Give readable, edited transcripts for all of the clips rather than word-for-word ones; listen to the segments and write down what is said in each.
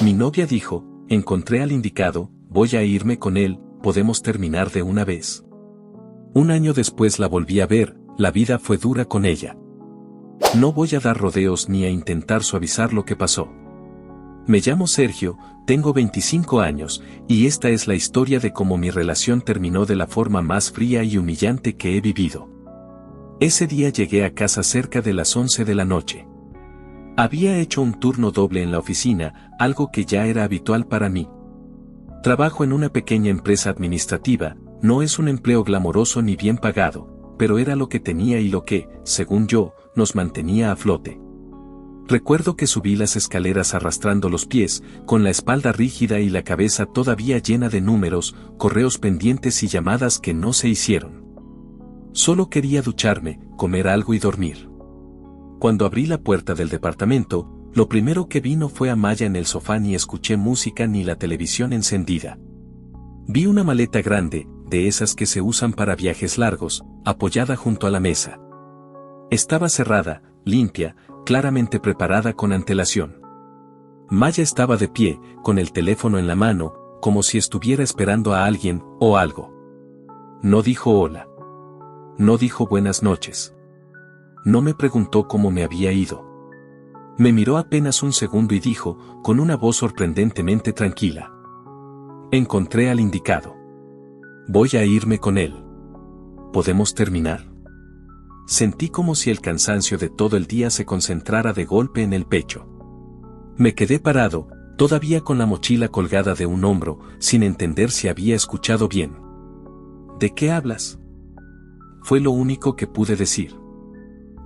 Mi novia dijo, encontré al indicado, voy a irme con él, podemos terminar de una vez. Un año después la volví a ver, la vida fue dura con ella. No voy a dar rodeos ni a intentar suavizar lo que pasó. Me llamo Sergio, tengo 25 años, y esta es la historia de cómo mi relación terminó de la forma más fría y humillante que he vivido. Ese día llegué a casa cerca de las 11 de la noche. Había hecho un turno doble en la oficina, algo que ya era habitual para mí. Trabajo en una pequeña empresa administrativa, no es un empleo glamoroso ni bien pagado, pero era lo que tenía y lo que, según yo, nos mantenía a flote. Recuerdo que subí las escaleras arrastrando los pies, con la espalda rígida y la cabeza todavía llena de números, correos pendientes y llamadas que no se hicieron. Solo quería ducharme, comer algo y dormir. Cuando abrí la puerta del departamento, lo primero que vi no fue a Maya en el sofá ni escuché música ni la televisión encendida. Vi una maleta grande, de esas que se usan para viajes largos, apoyada junto a la mesa. Estaba cerrada, limpia, claramente preparada con antelación. Maya estaba de pie, con el teléfono en la mano, como si estuviera esperando a alguien o algo. No dijo hola. No dijo buenas noches. No me preguntó cómo me había ido. Me miró apenas un segundo y dijo, con una voz sorprendentemente tranquila: encontré al indicado. Voy a irme con él. ¿Podemos terminar? Sentí como si el cansancio de todo el día se concentrara de golpe en el pecho. Me quedé parado, todavía con la mochila colgada de un hombro, sin entender si había escuchado bien. ¿De qué hablas? Fue lo único que pude decir.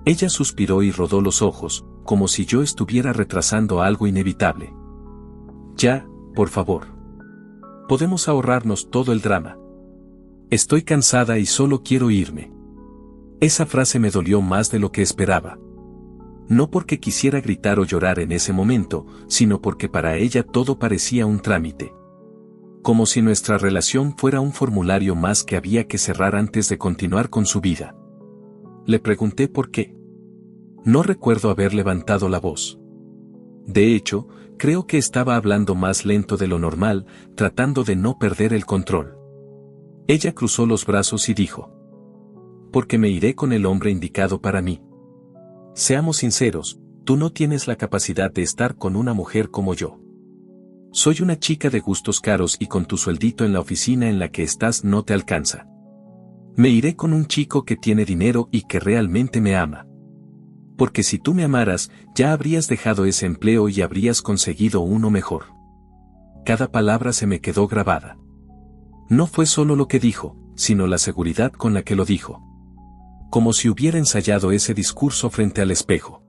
Ella suspiró y rodó los ojos, como si yo estuviera retrasando algo inevitable. Ya, por favor. Podemos ahorrarnos todo el drama. Estoy cansada y solo quiero irme. Esa frase me dolió más de lo que esperaba. No porque quisiera gritar o llorar en ese momento, sino porque para ella todo parecía un trámite. Como si nuestra relación fuera un formulario más que había que cerrar antes de continuar con su vida. Le pregunté por qué. No recuerdo haber levantado la voz. De hecho, creo que estaba hablando más lento de lo normal, tratando de no perder el control. Ella cruzó los brazos y dijo: porque me iré con el hombre indicado para mí. Seamos sinceros, tú no tienes la capacidad de estar con una mujer como yo. Soy una chica de gustos caros y con tu sueldito en la oficina en la que estás no te alcanza. Me iré con un chico que tiene dinero y que realmente me ama. Porque si tú me amaras, ya habrías dejado ese empleo y habrías conseguido uno mejor. Cada palabra se me quedó grabada. No fue solo lo que dijo, sino la seguridad con la que lo dijo. Como si hubiera ensayado ese discurso frente al espejo.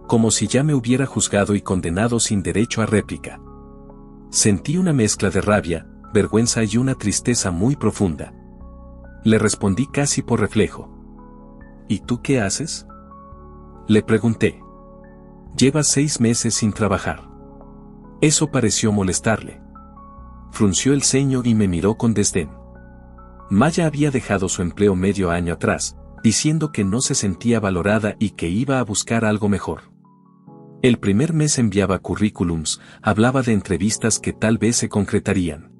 Como si ya me hubiera juzgado y condenado sin derecho a réplica. Sentí una mezcla de rabia, vergüenza y una tristeza muy profunda. Le respondí casi por reflejo. ¿Y tú qué haces? Le pregunté. Llevas 6 meses sin trabajar. Eso pareció molestarle. Frunció el ceño y me miró con desdén. Maya había dejado su empleo medio año atrás, diciendo que no se sentía valorada y que iba a buscar algo mejor. El primer mes enviaba currículums, hablaba de entrevistas que tal vez se concretarían.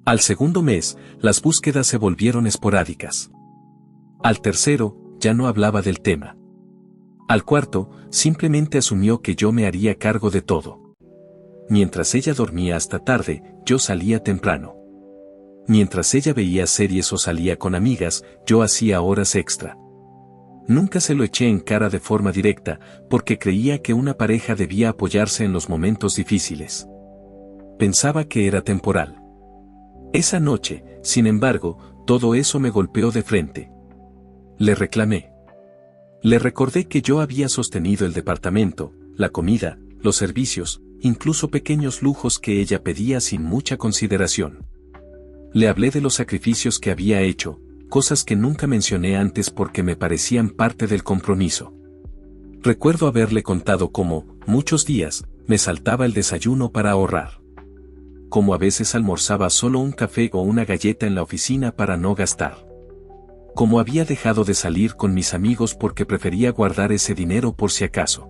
Al segundo mes, las búsquedas se volvieron esporádicas. Al tercero, ya no hablaba del tema. Al cuarto, simplemente asumió que yo me haría cargo de todo. Mientras ella dormía hasta tarde, yo salía temprano. Mientras ella veía series o salía con amigas, yo hacía horas extra. Nunca se lo eché en cara de forma directa, porque creía que una pareja debía apoyarse en los momentos difíciles. Pensaba que era temporal. Esa noche, sin embargo, todo eso me golpeó de frente. Le reclamé. Le recordé que yo había sostenido el departamento, la comida, los servicios, incluso pequeños lujos que ella pedía sin mucha consideración. Le hablé de los sacrificios que había hecho, cosas que nunca mencioné antes porque me parecían parte del compromiso. Recuerdo haberle contado cómo, muchos días, me saltaba el desayuno para ahorrar. Cómo a veces almorzaba solo un café o una galleta en la oficina para no gastar. Cómo había dejado de salir con mis amigos porque prefería guardar ese dinero por si acaso.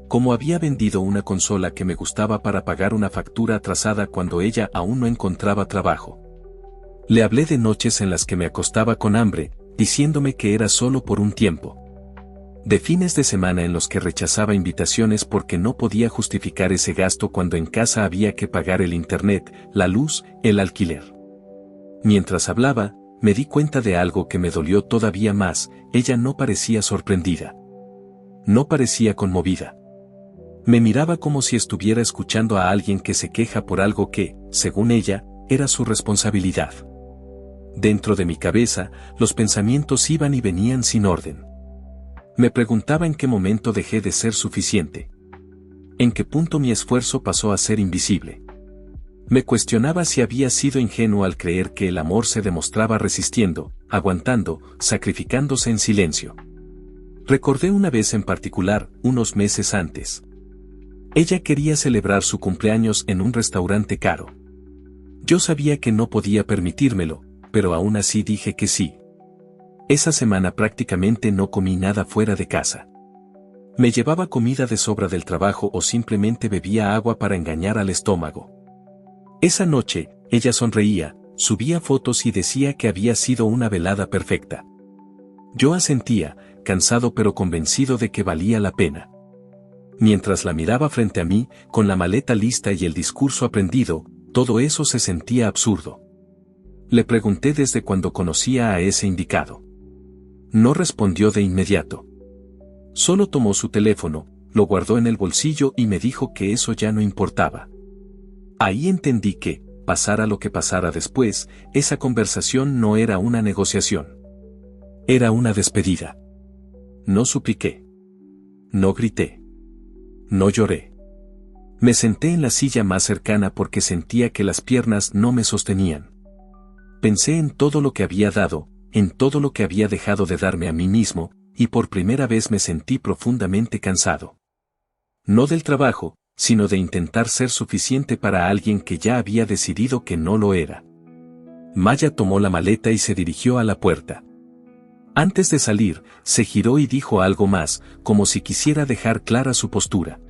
Como había vendido una consola que me gustaba para pagar una factura atrasada cuando ella aún no encontraba trabajo. Le hablé de noches en las que me acostaba con hambre, diciéndome que era solo por un tiempo. De fines de semana en los que rechazaba invitaciones porque no podía justificar ese gasto cuando en casa había que pagar el internet, la luz, el alquiler. Mientras hablaba, me di cuenta de algo que me dolió todavía más, ella no parecía sorprendida. No parecía conmovida. Me miraba como si estuviera escuchando a alguien que se queja por algo que, según ella, era su responsabilidad. Dentro de mi cabeza, los pensamientos iban y venían sin orden. Me preguntaba en qué momento dejé de ser suficiente. En qué punto mi esfuerzo pasó a ser invisible. Me cuestionaba si había sido ingenuo al creer que el amor se demostraba resistiendo, aguantando, sacrificándose en silencio. Recordé una vez en particular, unos meses antes. Ella quería celebrar su cumpleaños en un restaurante caro. Yo sabía que no podía permitírmelo, pero aún así dije que sí. Esa semana prácticamente no comí nada fuera de casa. Me llevaba comida de sobra del trabajo o simplemente bebía agua para engañar al estómago. Esa noche, ella sonreía, subía fotos y decía que había sido una velada perfecta. Yo asentía, cansado pero convencido de que valía la pena. Mientras la miraba frente a mí, con la maleta lista y el discurso aprendido, todo eso se sentía absurdo. Le pregunté desde cuándo conocía a ese indicado. No respondió de inmediato. Solo tomó su teléfono, lo guardó en el bolsillo y me dijo que eso ya no importaba. Ahí entendí que, pasara lo que pasara después, esa conversación no era una negociación. Era una despedida. No supliqué. No grité. No lloré. Me senté en la silla más cercana porque sentía que las piernas no me sostenían. Pensé en todo lo que había dado, en todo lo que había dejado de darme a mí mismo, y por primera vez me sentí profundamente cansado. No del trabajo, sino de intentar ser suficiente para alguien que ya había decidido que no lo era. Maya tomó la maleta y se dirigió a la puerta. Antes de salir, se giró y dijo algo más, como si quisiera dejar clara su postura.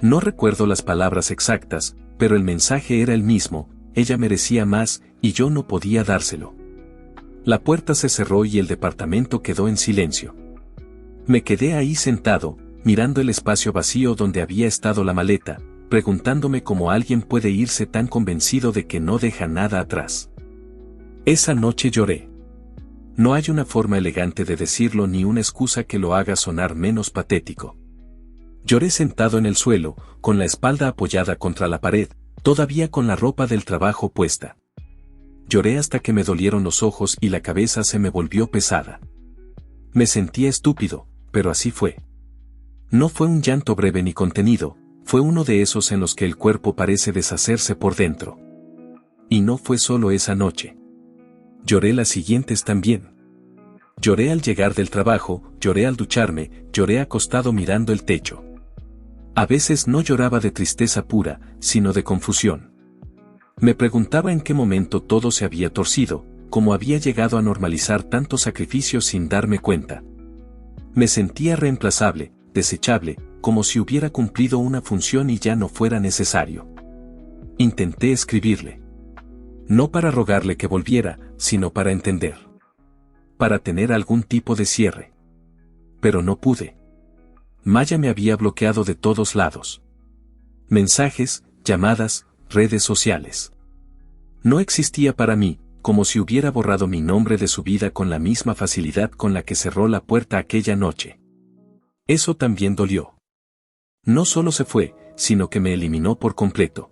No recuerdo las palabras exactas, pero el mensaje era el mismo, ella merecía más, y yo no podía dárselo. La puerta se cerró y el departamento quedó en silencio. Me quedé ahí sentado, mirando el espacio vacío donde había estado la maleta, preguntándome cómo alguien puede irse tan convencido de que no deja nada atrás. Esa noche lloré. No hay una forma elegante de decirlo ni una excusa que lo haga sonar menos patético. Lloré sentado en el suelo, con la espalda apoyada contra la pared, todavía con la ropa del trabajo puesta. Lloré hasta que me dolieron los ojos y la cabeza se me volvió pesada. Me sentía estúpido, pero así fue. No fue un llanto breve ni contenido, fue uno de esos en los que el cuerpo parece deshacerse por dentro. Y no fue solo esa noche. Lloré las siguientes también. Lloré al llegar del trabajo, lloré al ducharme, lloré acostado mirando el techo. A veces no lloraba de tristeza pura, sino de confusión. Me preguntaba en qué momento todo se había torcido, cómo había llegado a normalizar tantos sacrificios sin darme cuenta. Me sentía reemplazable, desechable, como si hubiera cumplido una función y ya no fuera necesario. Intenté escribirle. No para rogarle que volviera, sino para entender. Para tener algún tipo de cierre. Pero no pude. Maya me había bloqueado de todos lados. Mensajes, llamadas, redes sociales. No existía para mí, como si hubiera borrado mi nombre de su vida con la misma facilidad con la que cerró la puerta aquella noche. Eso también dolió. No solo se fue, sino que me eliminó por completo.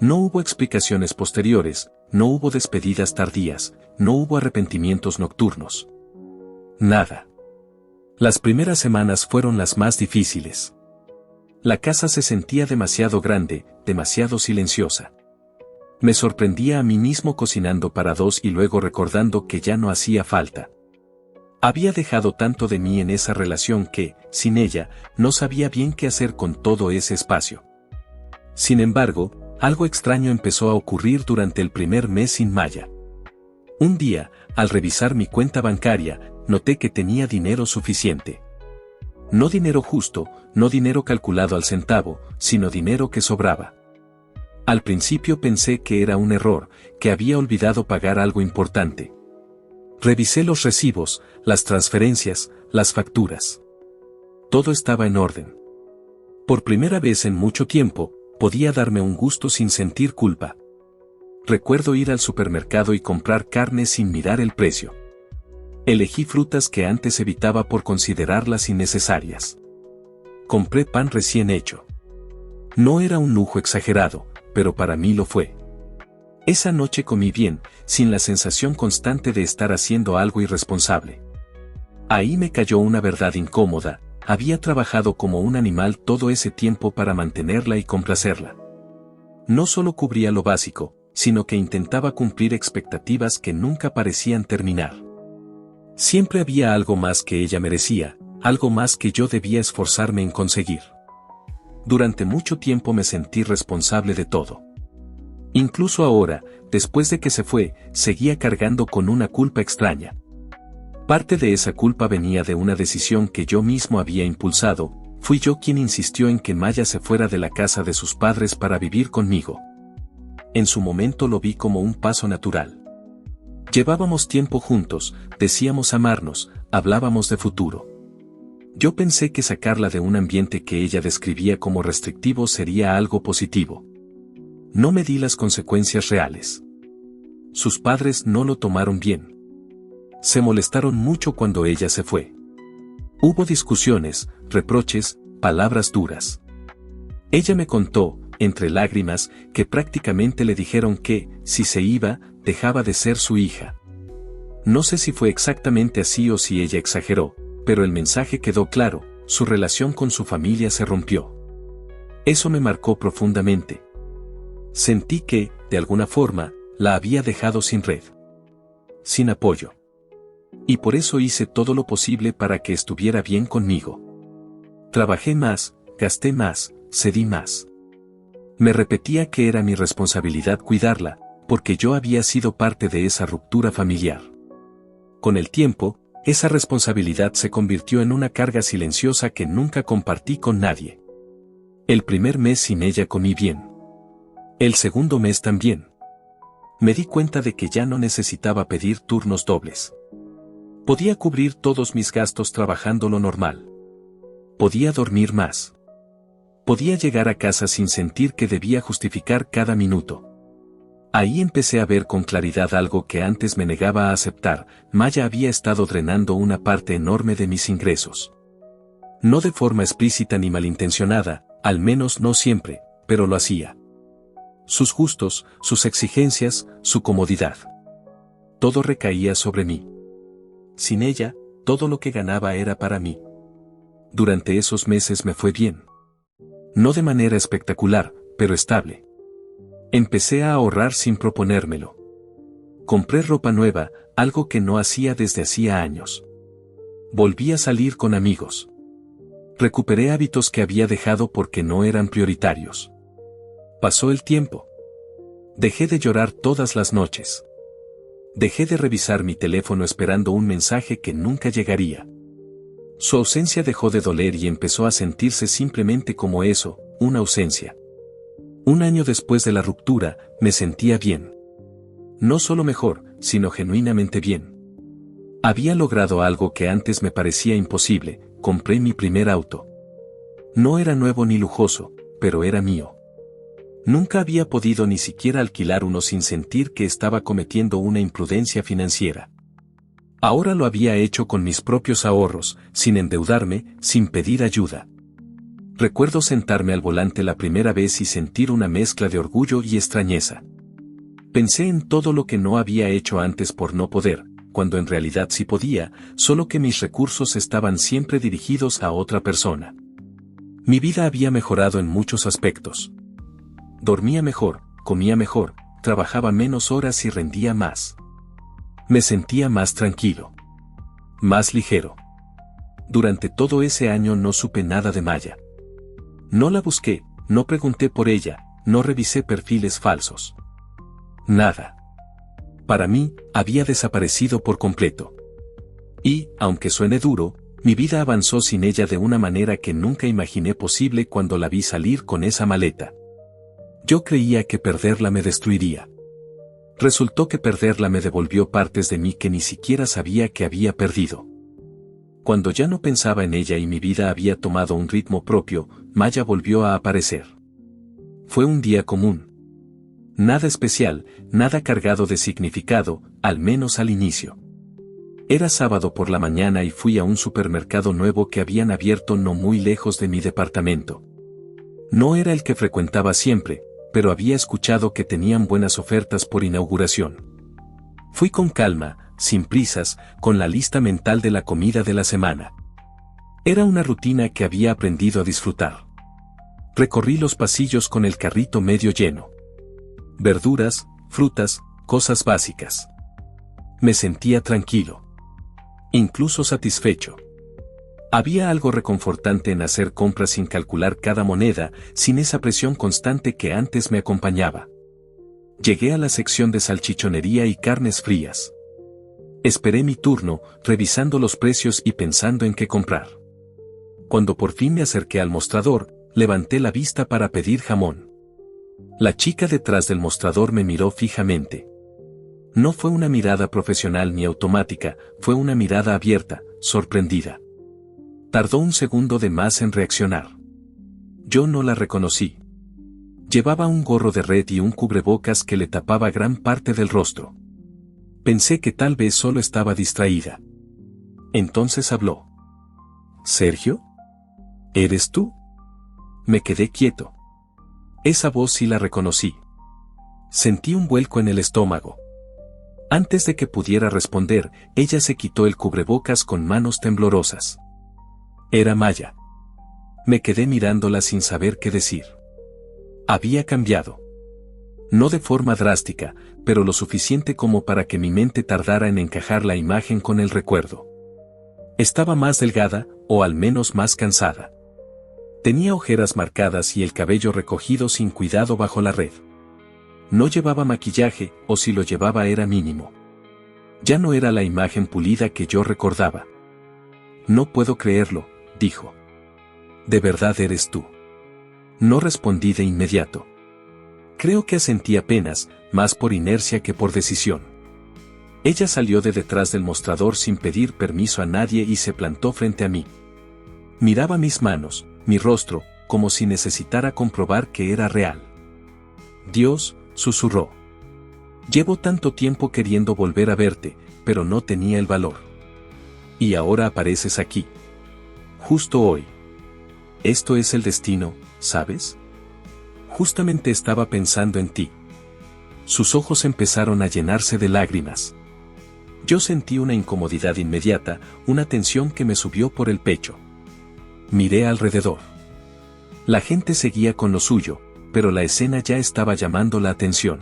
No hubo explicaciones posteriores, no hubo despedidas tardías, no hubo arrepentimientos nocturnos. Nada. Las primeras semanas fueron las más difíciles. La casa se sentía demasiado grande, demasiado silenciosa. Me sorprendía a mí mismo cocinando para dos y luego recordando que ya no hacía falta. Había dejado tanto de mí en esa relación que, sin ella, no sabía bien qué hacer con todo ese espacio. Sin embargo, algo extraño empezó a ocurrir durante el primer mes sin Maya. Un día, al revisar mi cuenta bancaria, noté que tenía dinero suficiente. No dinero justo, no dinero calculado al centavo, sino dinero que sobraba. Al principio pensé que era un error, que había olvidado pagar algo importante. Revisé los recibos, las transferencias, las facturas. Todo estaba en orden. Por primera vez en mucho tiempo, podía darme un gusto sin sentir culpa. Recuerdo ir al supermercado y comprar carne sin mirar el precio. Elegí frutas que antes evitaba por considerarlas innecesarias. Compré pan recién hecho. No era un lujo exagerado, pero para mí lo fue. Esa noche comí bien, sin la sensación constante de estar haciendo algo irresponsable. Ahí me cayó una verdad incómoda: había trabajado como un animal todo ese tiempo para mantenerla y complacerla. No solo cubría lo básico, sino que intentaba cumplir expectativas que nunca parecían terminar. Siempre había algo más que ella merecía, algo más que yo debía esforzarme en conseguir. Durante mucho tiempo me sentí responsable de todo. Incluso ahora, después de que se fue, seguía cargando con una culpa extraña. Parte de esa culpa venía de una decisión que yo mismo había impulsado. Fui yo quien insistió en que Maya se fuera de la casa de sus padres para vivir conmigo. En su momento lo vi como un paso natural. Llevábamos tiempo juntos, decíamos amarnos, hablábamos de futuro. Yo pensé que sacarla de un ambiente que ella describía como restrictivo sería algo positivo. No medí las consecuencias reales. Sus padres no lo tomaron bien. Se molestaron mucho cuando ella se fue. Hubo discusiones, reproches, palabras duras. Ella me contó, entre lágrimas, que prácticamente le dijeron que, si se iba, dejaba de ser su hija. No sé si fue exactamente así o si ella exageró, pero el mensaje quedó claro: su relación con su familia se rompió. Eso me marcó profundamente. Sentí que, de alguna forma, la había dejado sin red, sin apoyo. Y por eso hice todo lo posible para que estuviera bien conmigo. Trabajé más, gasté más, cedí más. Me repetía que era mi responsabilidad cuidarla, porque yo había sido parte de esa ruptura familiar. Con el tiempo, esa responsabilidad se convirtió en una carga silenciosa que nunca compartí con nadie. El primer mes sin ella comí bien. El segundo mes también. Me di cuenta de que ya no necesitaba pedir turnos dobles. Podía cubrir todos mis gastos trabajando lo normal. Podía dormir más. Podía llegar a casa sin sentir que debía justificar cada minuto. Ahí empecé a ver con claridad algo que antes me negaba a aceptar: Maya había estado drenando una parte enorme de mis ingresos. No de forma explícita ni malintencionada, al menos no siempre, pero lo hacía. Sus gustos, sus exigencias, su comodidad. Todo recaía sobre mí. Sin ella, todo lo que ganaba era para mí. Durante esos meses me fue bien. No de manera espectacular, pero estable. Empecé a ahorrar sin proponérmelo. Compré ropa nueva, algo que no hacía desde hacía años. Volví a salir con amigos. Recuperé hábitos que había dejado porque no eran prioritarios. Pasó el tiempo. Dejé de llorar todas las noches. Dejé de revisar mi teléfono esperando un mensaje que nunca llegaría. Su ausencia dejó de doler y empezó a sentirse simplemente como eso, una ausencia. Un año después de la ruptura, me sentía bien. No solo mejor, sino genuinamente bien. Había logrado algo que antes me parecía imposible: compré mi primer auto. No era nuevo ni lujoso, pero era mío. Nunca había podido ni siquiera alquilar uno sin sentir que estaba cometiendo una imprudencia financiera. Ahora lo había hecho con mis propios ahorros, sin endeudarme, sin pedir ayuda. Recuerdo sentarme al volante la primera vez y sentir una mezcla de orgullo y extrañeza. Pensé en todo lo que no había hecho antes por no poder, cuando en realidad sí podía, solo que mis recursos estaban siempre dirigidos a otra persona. Mi vida había mejorado en muchos aspectos. Dormía mejor, comía mejor, trabajaba menos horas y rendía más. Me sentía más tranquilo. Más ligero. Durante todo ese año no supe nada de Maya. No la busqué, no pregunté por ella, no revisé perfiles falsos. Nada. Para mí, había desaparecido por completo. Y, aunque suene duro, Mi vida avanzó sin ella de una manera que nunca imaginé posible cuando la vi salir con esa maleta. Yo creía que perderla me destruiría. Resultó que perderla me devolvió partes de mí que ni siquiera sabía que había perdido. Cuando ya no pensaba en ella y mi vida había tomado un ritmo propio, Maya volvió a aparecer. Fue un día común. Nada especial, nada cargado de significado, al menos al inicio. Era sábado por la mañana y fui a un supermercado nuevo que habían abierto no muy lejos de mi departamento. No era el que frecuentaba siempre, pero había escuchado que tenían buenas ofertas por inauguración. Fui con calma, sin prisas, con la lista mental de la comida de la semana. Era una rutina que había aprendido a disfrutar. Recorrí los pasillos con el carrito medio lleno. Verduras, frutas, cosas básicas. Me sentía tranquilo. Incluso satisfecho. Había algo reconfortante en hacer compras sin calcular cada moneda, sin esa presión constante que antes me acompañaba. Llegué a la sección de salchichonería y carnes frías. Esperé mi turno, revisando los precios y pensando en qué comprar. Cuando por fin me acerqué al mostrador, levanté la vista para pedir jamón. La chica detrás del mostrador me miró fijamente. No fue una mirada profesional ni automática, fue una mirada abierta, sorprendida. Tardó un segundo de más en reaccionar. Yo no la reconocí. Llevaba un gorro de red y un cubrebocas que le tapaba gran parte del rostro. Pensé que tal vez solo estaba distraída. Entonces habló. ¿Sergio? ¿Eres tú? Me quedé quieto. Esa voz sí la reconocí. Sentí un vuelco en el estómago. Antes de que pudiera responder, ella se quitó el cubrebocas con manos temblorosas. Era Maya. Me quedé mirándola sin saber qué decir. Había cambiado. No de forma drástica, pero lo suficiente como para que mi mente tardara en encajar la imagen con el recuerdo. Estaba más delgada, o al menos más cansada. Tenía ojeras marcadas y el cabello recogido sin cuidado bajo la red. No llevaba maquillaje, o si lo llevaba era mínimo. Ya no era la imagen pulida que yo recordaba. No puedo creerlo, dijo. ¿De verdad eres tú? No respondí de inmediato. Creo que asentí apenas, más por inercia que por decisión. Ella salió de detrás del mostrador sin pedir permiso a nadie y se plantó frente a mí. Miraba mis manos, mi rostro, como si necesitara comprobar que era real. Dios, susurró. Llevo tanto tiempo queriendo volver a verte, pero no tenía el valor. Y ahora apareces aquí. Justo hoy. Esto es el destino, ¿sabes? Justamente estaba pensando en ti. Sus ojos empezaron a llenarse de lágrimas. Yo sentí una incomodidad inmediata, una tensión que me subió por el pecho. Miré alrededor. La gente seguía con lo suyo, pero la escena ya estaba llamando la atención.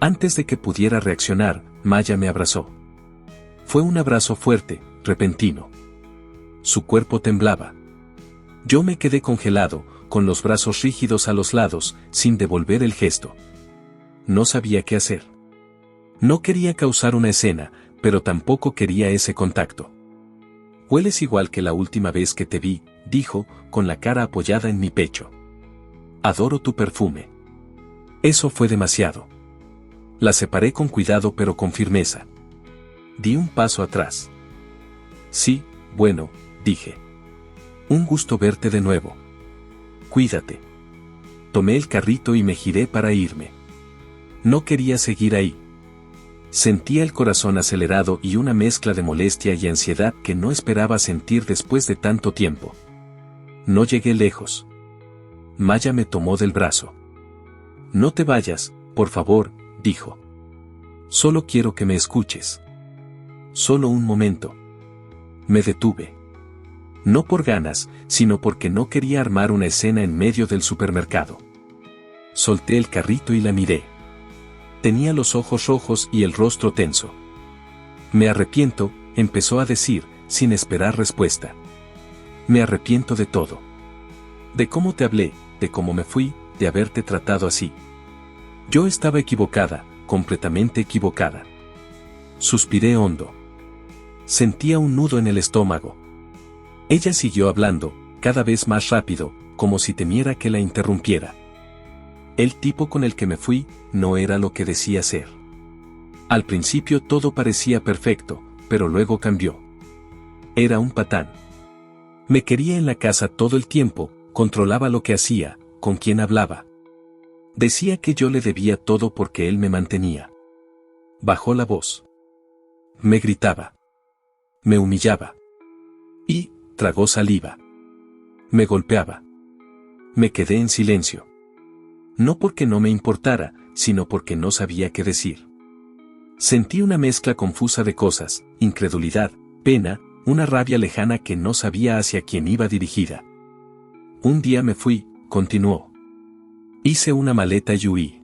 Antes de que pudiera reaccionar, Maya me abrazó. Fue un abrazo fuerte, repentino. Su cuerpo temblaba. Yo me quedé congelado, con los brazos rígidos a los lados, sin devolver el gesto. No sabía qué hacer. No quería causar una escena, pero tampoco quería ese contacto. Hueles igual que la última vez que te vi, dijo, con la cara apoyada en mi pecho. Adoro tu perfume. Eso fue demasiado. La separé con cuidado pero con firmeza. Di un paso atrás. Sí, bueno, dije. Un gusto verte de nuevo. Cuídate. Tomé el carrito y me giré para irme. No quería seguir ahí. Sentía el corazón acelerado y una mezcla de molestia y ansiedad que no esperaba sentir después de tanto tiempo. No llegué lejos. Maya me tomó del brazo. No te vayas, por favor, dijo. Solo quiero que me escuches. Solo un momento. Me detuve. No por ganas, sino porque no quería armar una escena en medio del supermercado. Solté el carrito y la miré. Tenía los ojos rojos y el rostro tenso. Me arrepiento, empezó a decir, sin esperar respuesta. Me arrepiento de todo. De cómo te hablé, de cómo me fui, de haberte tratado así. Yo estaba equivocada, completamente equivocada. Suspiré hondo. Sentía un nudo en el estómago. Ella siguió hablando, cada vez más rápido, como si temiera que la interrumpiera. El tipo con el que me fui no era lo que decía ser. Al principio todo parecía perfecto, pero luego cambió. Era un patán. Me quería en la casa todo el tiempo, controlaba lo que hacía, con quién hablaba. Decía que yo le debía todo porque él me mantenía. Bajó la voz. Me gritaba. Me humillaba. Y tragó saliva. Me golpeaba. Me quedé en silencio. No porque no me importara, sino porque no sabía qué decir. Sentí una mezcla confusa de cosas, incredulidad, pena, una rabia lejana que no sabía hacia quién iba dirigida. Un día me fui, continuó. Hice una maleta y huí.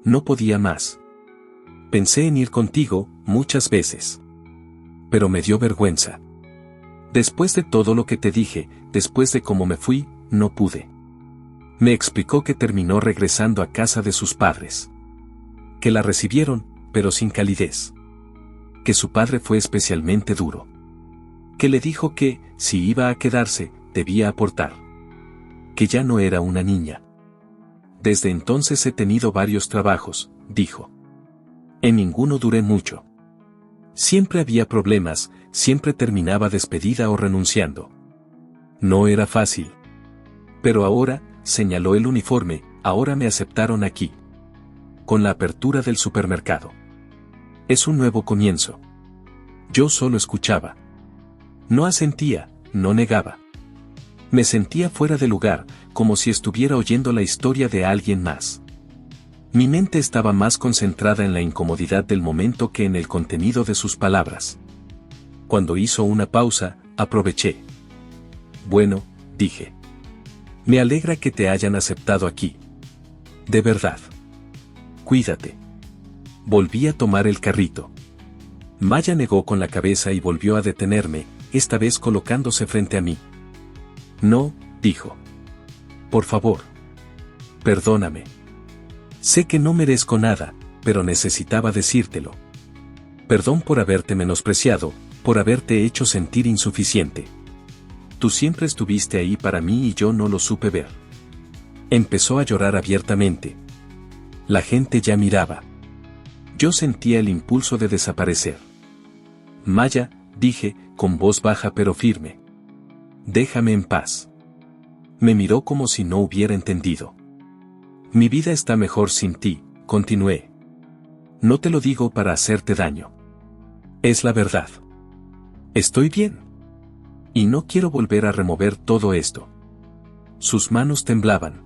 No podía más. Pensé en ir contigo, muchas veces. Pero me dio vergüenza. Después de todo lo que te dije, después de cómo me fui, no pude. Me explicó que terminó regresando a casa de sus padres. Que la recibieron, pero sin calidez. Que su padre fue especialmente duro. Que le dijo que, si iba a quedarse, debía aportar. Que ya no era una niña. Desde entonces he tenido varios trabajos, dijo. En ninguno duré mucho. Siempre había problemas, siempre terminaba despedida o renunciando. No era fácil. Pero ahora, señaló el uniforme, ahora me aceptaron aquí. Con la apertura del supermercado. Es un nuevo comienzo. Yo solo escuchaba. No asentía, no negaba. Me sentía fuera de lugar, como si estuviera oyendo la historia de alguien más. Mi mente estaba más concentrada en la incomodidad del momento que en el contenido de sus palabras. Cuando hizo una pausa, aproveché. Bueno, dije. Me alegra que te hayan aceptado aquí. De verdad. Cuídate. Volví a tomar el carrito. Maya negó con la cabeza y volvió a detenerme, esta vez colocándose frente a mí. No, dijo. Por favor. Perdóname. Sé que no merezco nada, pero necesitaba decírtelo. Perdón por haberte menospreciado, por haberte hecho sentir insuficiente. Tú siempre estuviste ahí para mí y yo no lo supe ver. Empezó a llorar abiertamente. La gente ya miraba. Yo sentía el impulso de desaparecer. Maya, dije, con voz baja pero firme. Déjame en paz. Me miró como si no hubiera entendido. Mi vida está mejor sin ti, continué. No te lo digo para hacerte daño. Es la verdad. Estoy bien. Y no quiero volver a remover todo esto. Sus manos temblaban.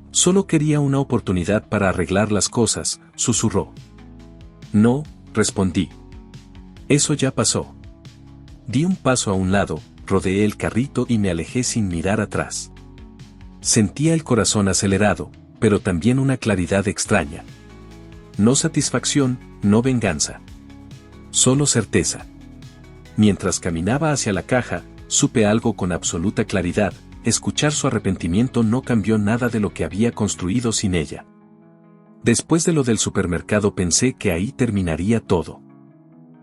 Solo quería una oportunidad para arreglar las cosas, susurró. No, respondí. Eso ya pasó. Di un paso a un lado, rodeé el carrito y me alejé sin mirar atrás. Sentía el corazón acelerado, pero también una claridad extraña. No satisfacción, no venganza. Solo certeza. Mientras caminaba hacia la caja, supe algo con absoluta claridad, escuchar su arrepentimiento no cambió nada de lo que había construido sin ella. Después de lo del supermercado pensé que ahí terminaría todo.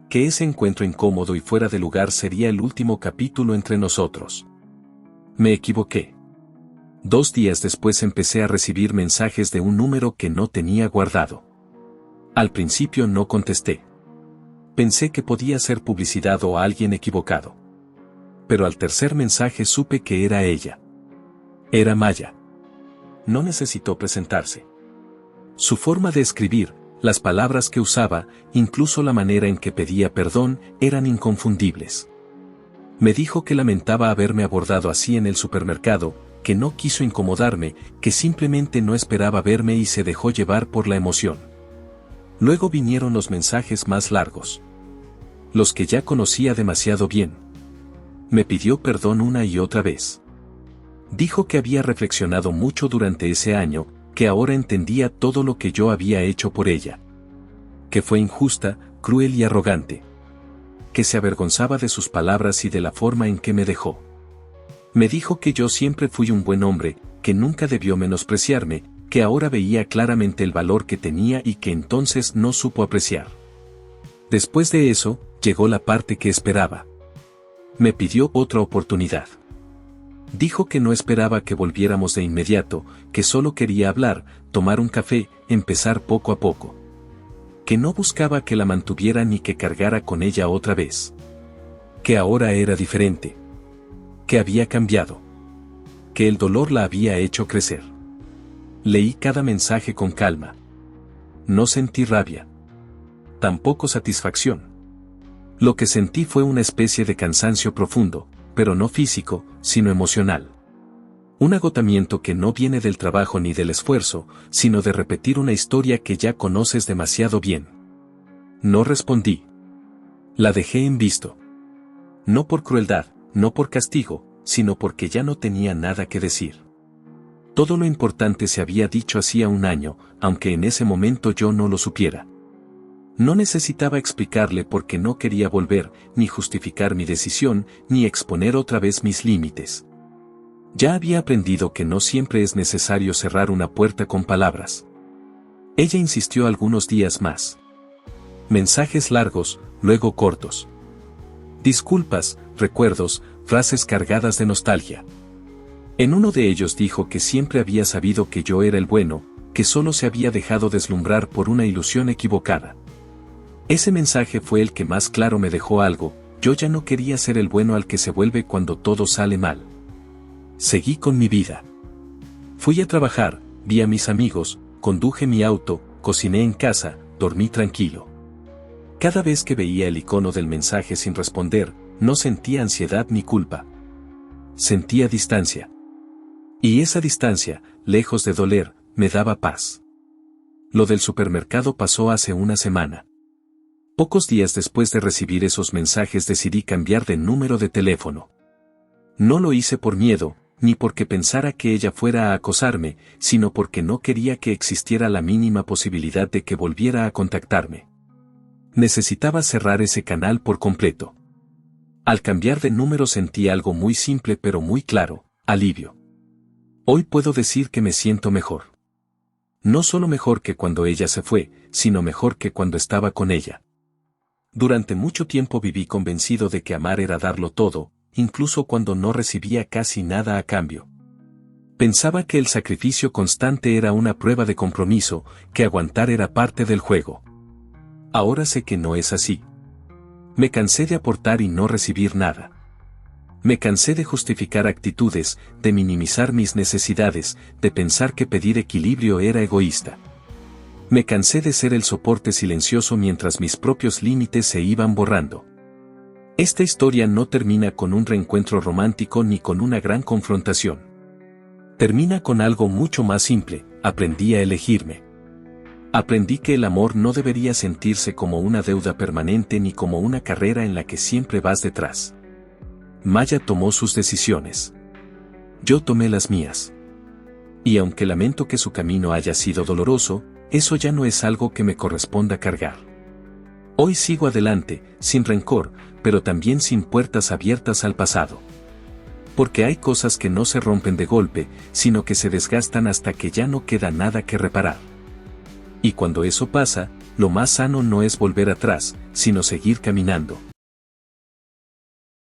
Que ese encuentro incómodo y fuera de lugar sería el último capítulo entre nosotros. Me equivoqué. 2 días después empecé a recibir mensajes de un número que no tenía guardado. Al principio no contesté. Pensé que podía ser publicidad o alguien equivocado. Pero al tercer mensaje supe que era ella. Era Maya. No necesitó presentarse. Su forma de escribir, las palabras que usaba, incluso la manera en que pedía perdón, eran inconfundibles. Me dijo que lamentaba haberme abordado así en el supermercado, que no quiso incomodarme, que simplemente no esperaba verme y se dejó llevar por la emoción. Luego vinieron los mensajes más largos. Los que ya conocía demasiado bien. Me pidió perdón una y otra vez. Dijo que había reflexionado mucho durante ese año, que ahora entendía todo lo que yo había hecho por ella. Que fue injusta, cruel y arrogante. Que se avergonzaba de sus palabras y de la forma en que me dejó. Me dijo que yo siempre fui un buen hombre, que nunca debió menospreciarme, que ahora veía claramente el valor que tenía y que entonces no supo apreciar. Después de eso, llegó la parte que esperaba. Me pidió otra oportunidad. Dijo que no esperaba que volviéramos de inmediato, que solo quería hablar, tomar un café, empezar poco a poco. Que no buscaba que la mantuviera ni que cargara con ella otra vez. Que ahora era diferente. Que había cambiado. Que el dolor la había hecho crecer. Leí cada mensaje con calma. No sentí rabia. Tampoco satisfacción. Lo que sentí fue una especie de cansancio profundo, pero no físico, sino emocional. Un agotamiento que no viene del trabajo ni del esfuerzo, sino de repetir una historia que ya conoces demasiado bien. No respondí. La dejé en visto. No por crueldad, no por castigo, sino porque ya no tenía nada que decir. Todo lo importante se había dicho hacía un año, aunque en ese momento yo no lo supiera. No necesitaba explicarle por qué no quería volver, ni justificar mi decisión, ni exponer otra vez mis límites. Ya había aprendido que no siempre es necesario cerrar una puerta con palabras. Ella insistió algunos días más. Mensajes largos, luego cortos. Disculpas, recuerdos, frases cargadas de nostalgia. En uno de ellos dijo que siempre había sabido que yo era el bueno, que solo se había dejado deslumbrar por una ilusión equivocada. Ese mensaje fue el que más claro me dejó algo: yo ya no quería ser el bueno al que se vuelve cuando todo sale mal. Seguí con mi vida. Fui a trabajar, vi a mis amigos, conduje mi auto, cociné en casa, dormí tranquilo. Cada vez que veía el icono del mensaje sin responder, no sentía ansiedad ni culpa. Sentía distancia. Y esa distancia, lejos de doler, me daba paz. Lo del supermercado pasó hace una semana. Pocos días después de recibir esos mensajes decidí cambiar de número de teléfono. No lo hice por miedo, ni porque pensara que ella fuera a acosarme, sino porque no quería que existiera la mínima posibilidad de que volviera a contactarme. Necesitaba cerrar ese canal por completo. Al cambiar de número sentí algo muy simple pero muy claro: alivio. Hoy puedo decir que me siento mejor. No solo mejor que cuando ella se fue, sino mejor que cuando estaba con ella. Durante mucho tiempo viví convencido de que amar era darlo todo, incluso cuando no recibía casi nada a cambio. Pensaba que el sacrificio constante era una prueba de compromiso, que aguantar era parte del juego. Ahora sé que no es así. Me cansé de aportar y no recibir nada. Me cansé de justificar actitudes, de minimizar mis necesidades, de pensar que pedir equilibrio era egoísta. Me cansé de ser el soporte silencioso mientras mis propios límites se iban borrando. Esta historia no termina con un reencuentro romántico ni con una gran confrontación. Termina con algo mucho más simple: aprendí a elegirme. Aprendí que el amor no debería sentirse como una deuda permanente ni como una carrera en la que siempre vas detrás. Maya tomó sus decisiones. Yo tomé las mías. Y aunque lamento que su camino haya sido doloroso, eso ya no es algo que me corresponda cargar. Hoy sigo adelante, sin rencor, pero también sin puertas abiertas al pasado. Porque hay cosas que no se rompen de golpe, sino que se desgastan hasta que ya no queda nada que reparar. Y cuando eso pasa, lo más sano no es volver atrás, sino seguir caminando.